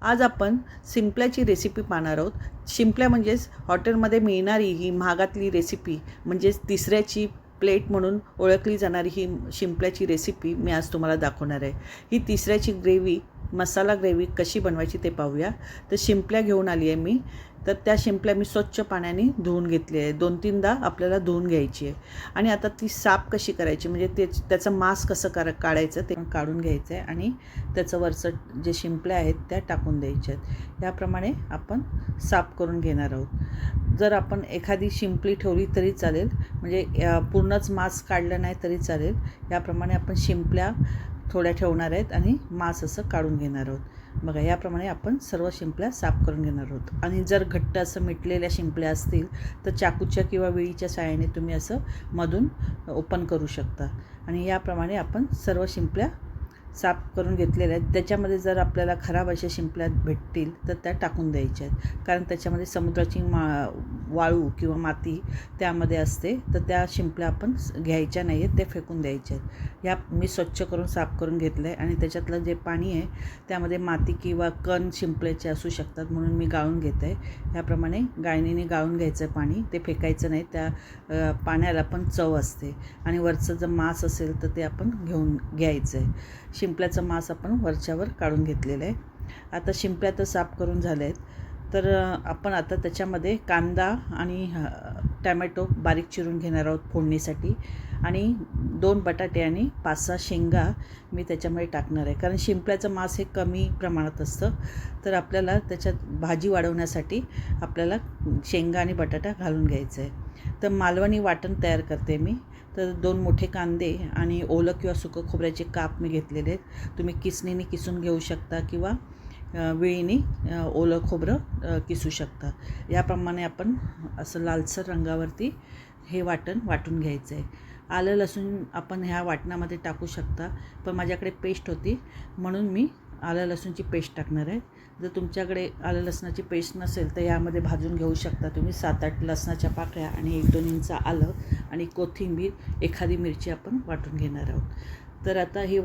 आज आपण शिंपल्याची रेसिपी पाहणार आहोत. शिंपल्या म्हणजेच हॉटेलमध्ये मिळणारी ही महागातली रेसिपी, म्हणजेच तिसऱ्याची प्लेट म्हणून ओळखली जाणारी ही शिंपल्याची रेसिपी मी आज तुम्हाला दाखवणार आहे. ही तिसऱ्याची ग्रेव्ही, मसाला ग्रेव्ही कशी बनवायची ते पाहूया. तर शिंपल्या घेऊन आली आहे मी. तर त्या शिंपल्या मी स्वच्छ पाण्याने धुवून घेतली आहे. 2-3दा आपल्याला धुवून घ्यायची आहे. आणि आता ती साफ कशी करायची, म्हणजे त्याचं मांस कसं काढायचं ते काढून घ्यायचं आहे. आणि त्याचं वरचं जे शिंपल्या आहेत त्या टाकून द्यायच्या आहेत. याप्रमाणे आपण साफ करून घेणार आहोत. जर आपण एखादी शिंपली ठेवली तरी चालेल, म्हणजे पूर्णच मांस काढलं नाही तरी चालेल. याप्रमाणे आपण शिंपल्या थोड्या ठेवणार आहेत आणि मांस असं काढून घेणार आहोत. बघा, याप्रमाणे आपण सर्व शिंपल्या साफ करून घेणार आहोत. आणि जर घट्ट असं मिटलेल्या शिंपल्या असतील तर चाकूच्या किंवा विळीच्या साहाय्याने तुम्ही असं मधून ओपन करू शकता. आणि याप्रमाणे आपण सर्व शिंपल्या साफ करून घेतलेल्या आहेत. त्याच्यामध्ये जर आपल्याला खराब अशा शिंपल्या भेटतील तर त्या टाकून द्यायच्या आहेत, कारण त्याच्यामध्ये समुद्राची वाळू किंवा माती त्यामध्ये असते. तर त्या शिंपल्या आपण घ्यायच्या नाही आहेत, ते फेकून द्यायच्या आहेत. ह्या मी स्वच्छ करून साफ करून घेतलं आहे. आणि त्याच्यातलं जे पाणी आहे त्यामध्ये माती किंवा कण शिंपल्याचे असू शकतात, म्हणून मी गाळून घेत आहे. याप्रमाणे गाळणीने गाळून घ्यायचं आहे पाणी, ते फेकायचं नाही. त्या पाण्याला पण चव असते. आणि वरचं जर मांस असेल तर ते आपण घ्यायचं आहे. शिंपल्याचं मांस आपण वरच्यावर काढून घेतलेलं आहे. आता शिंपल्या तर साफ करून झाल्या आहेत. तर आपण आता त्याच्यामध्ये कांदा आणि टॅमॅटो बारीक चिरून घेणार आहोत फोडणीसाठी. आणि 2 बटाटे आणि 5-6 शेंगा मी त्याच्यामध्ये टाकणार आहे, कारण शिंपल्याचं मांस हे कमी प्रमाणात असतं. तर आपल्याला त्याच्यात भाजी वाढवण्यासाठी आपल्याला शेंगा आणि बटाटा घालून घ्यायचं आहे. तर मालवणी वाटण तयार करते मी. तर 2 मोठे कांदे आणि ओलं किंवा सुकं खोबऱ्याचे काप मी घेतलेले आहेत. तुम्ही किसणीने किसून घेऊ शकता किंवा विळीने ओलं खोबरं किसू शकता. याप्रमाणे आपण असं लालसर रंगावरती हे वाटण वाटून घ्यायचं आहे. आलं लसूण आपण ह्या वाटणामध्ये टाकू शकता, पण माझ्याकडे पेस्ट होती म्हणून मी आलं लसूणची पेस्ट टाकणार आहे. जर तुमच्याकडे आलं लसणाची पेस्ट नसेल तर यामध्ये भाजून घेऊ शकता तुम्ही. 7-8 लसणाच्या पाकळ्या आणि 1-2 इंच आलं आणि कोथिंबीर, एखादी मिरची आपण वाटून घेणार आहोत. तर आता ही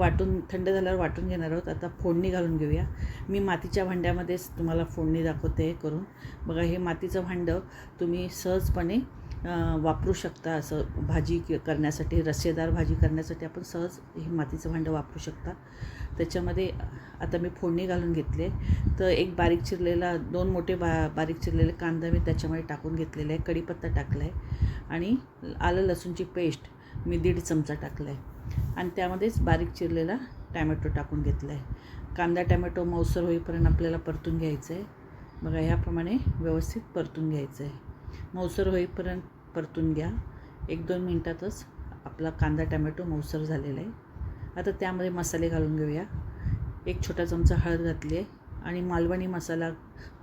थंड झाल्यावर वाटून घेणार आहोत. आता फोडणी घालून घेऊया. मी मातीच्या भांड्यामध्येच तुम्हाला फोडणी दाखवते करून. बघा, हे मातीचं भांडं तुम्ही सहजपणे वापरू शकता. असं भाजी करण्यासाठी, रस्सेदार भाजी करण्यासाठी आपण सहज हे मातीचं भांडं वापरू शकता. त्याच्यामध्ये आता मी फोडणी घालून घेतले. तर एक बारीक चिरलेला 2 मोठे बारीक चिरलेले कांदा मी त्याच्यामध्ये टाकून घेतलेला आहे. कढीपत्ता टाकला आहे आणि आलं लसूणची पेस्ट मी 1.5 चमचा टाकला आहे. आणि त्यामध्येच बारीक चिरलेला टॅमॅटो टाकून घेतला आहे. कांदा टॅमॅटो मऊसर होईपर्यंत आपल्याला परतून घ्यायचं आहे. बघा, ह्याप्रमाणे व्यवस्थित परतून घ्यायचं आहे. मऊसर होईपर्यंत परतून घ्या. 1-2 मिनटातच आपला कांदा टॅमॅटो मऊसर झालेला आहे. आता त्यामध्ये मसाले घालून घेऊया. 1 छोटा चमचा हळद घातली आहे. आणि मालवणी मसाला,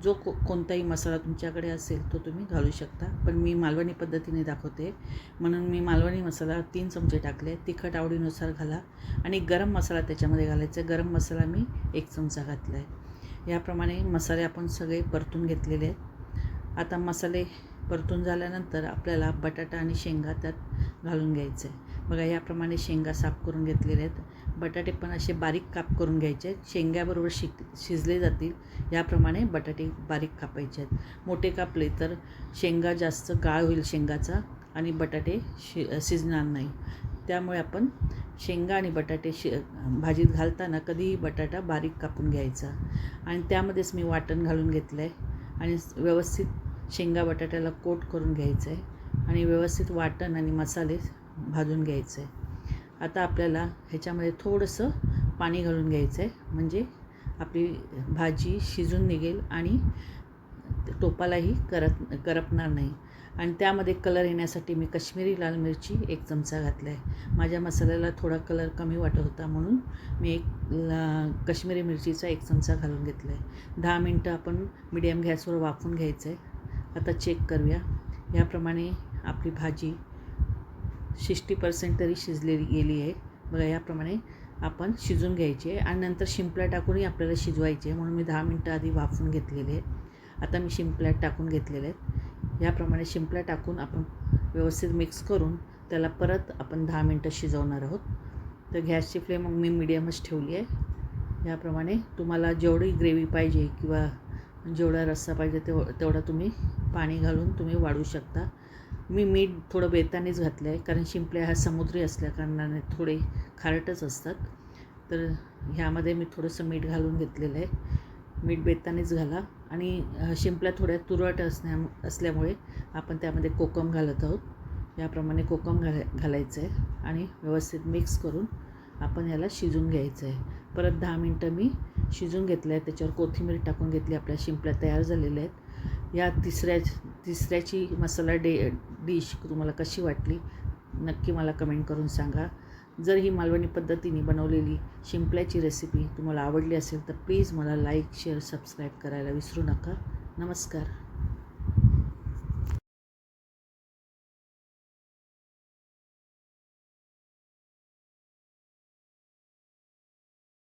जो कोणताही मसाला तुमच्याकडे असेल तो तुम्ही घालू शकता, पण मी मालवणी पद्धतीने दाखवते म्हणून मी मालवणी मसाला 3 चमचे टाकले. तिखट आवडीनुसार घाला. आणि गरम मसाला त्याच्यामध्ये घालायचा. गरम मसाला मी 1 चमचा घातला आहे. याप्रमाणे मसाले आपण सगळे परतून घेतलेले आहेत. आता मसाले परतून झाल्यानंतर आपल्याला बटाटा आणि शेंगा त्यात घालून घ्यायचं आहे. बघा, याप्रमाणे शेंगा साफ करून घेतलेले आहेत. बटाटे पण असे बारीक काप करून घ्यायचे आहेत. शेंग्याबरोबर शिजले जातील याप्रमाणे बटाटे बारीक कापायचे आहेत. मोठे कापले तर शेंगा जास्त गाळ होईल शेंगाचा आणि बटाटे शिजणार नाही. त्यामुळे आपण शेंगा आणि बटाटे भाजीत घालताना कधीही बटाटा बारीक कापून घ्यायचा. आणि त्यामध्येच मी वाटण घालून घेतलं आहे. आणि व्यवस्थित शेंगा बटाट्याला कोट करून घ्यायचं आहे. आणि व्यवस्थित वाटण आणि मसाले भाजून घ्यायचं आहे. आता आपल्याला ह्याच्यामध्ये थोडंसं पाणी घालून घ्यायचं आहे, म्हणजे आपली भाजी शिजून निघेल आणि टोपालाही करपणार नाही. आणि त्यामध्ये कलर येण्यासाठी मी काश्मीरी लाल मिरची 1 चमचा घातला आहे. माझ्या मसाल्याला थोडा कलर कमी वाटत होता म्हणून मी काश्मीरी मिरचीचा 1 चमचा घालून घेतला आहे. 10 मिनटं आपण मीडियम गॅसवर वाफवून घ्यायचं आहे. आता चेक करूया. याप्रमाणे आपली भाजी 60% तरी शिजलेली गेली आहे. बघा, याप्रमाणे आपण शिजून घ्यायची आहे. आणि नंतर शिंपल्या टाकूनही आपल्याला शिजवायची आहे, म्हणून मी 10 मिनटं आधी वाफवून घेतलेले आहेत. आता मी शिंपल्या टाकून घेतलेल्या आहेत. याप्रमाणे शिंपल्या टाकून आपण व्यवस्थित मिक्स करून त्याला परत आपण 10 मिनटं शिजवणार आहोत. तर गॅसची फ्लेम मी मीडियमच ठेवली आहे. याप्रमाणे तुम्हाला जेवढी ग्रेव्ही पाहिजे किंवा जेवढा रस्सा पाहिजे तेवढा तुम्ही पाणी घालून तुम्ही वाढवू शकता. मी मीठ थोडं बेतानेच घातलं आहे, कारण शिंपल्या ह्या समुद्री असल्याकारणाने थोडे खारटच असतात. तर ह्यामध्ये मी थोडंसं मीठ घालून घेतलेलं आहे. मीठ बेतानेच घाला. आणि शिंपल्या थोड्या तुरट असल्यामुळे आपण त्यामध्ये कोकम घालत आहोत. याप्रमाणे कोकम घालायचं आहे आणि व्यवस्थित मिक्स करून आपण याला शिजून घ्यायचं आहे. परत 10 मिनटं मी शिजून घेतलं आहे. त्याच्यावर कोथिंबीर टाकून घेतली. आपल्या शिंपल्या तयार झालेल्या आहेत. या तिसऱ्याची मसाला डिश तुम्हाला कशी वाटली नक्की मला कमेंट करून सांगा. जर ही मालवणी पद्धतीने बनवलेली शिंपल्याची रेसिपी तुम्हाला आवडली असेल तर प्लीज मला लाईक, शेअर, सबस्क्राईब करायला विसरू नका. नमस्कार.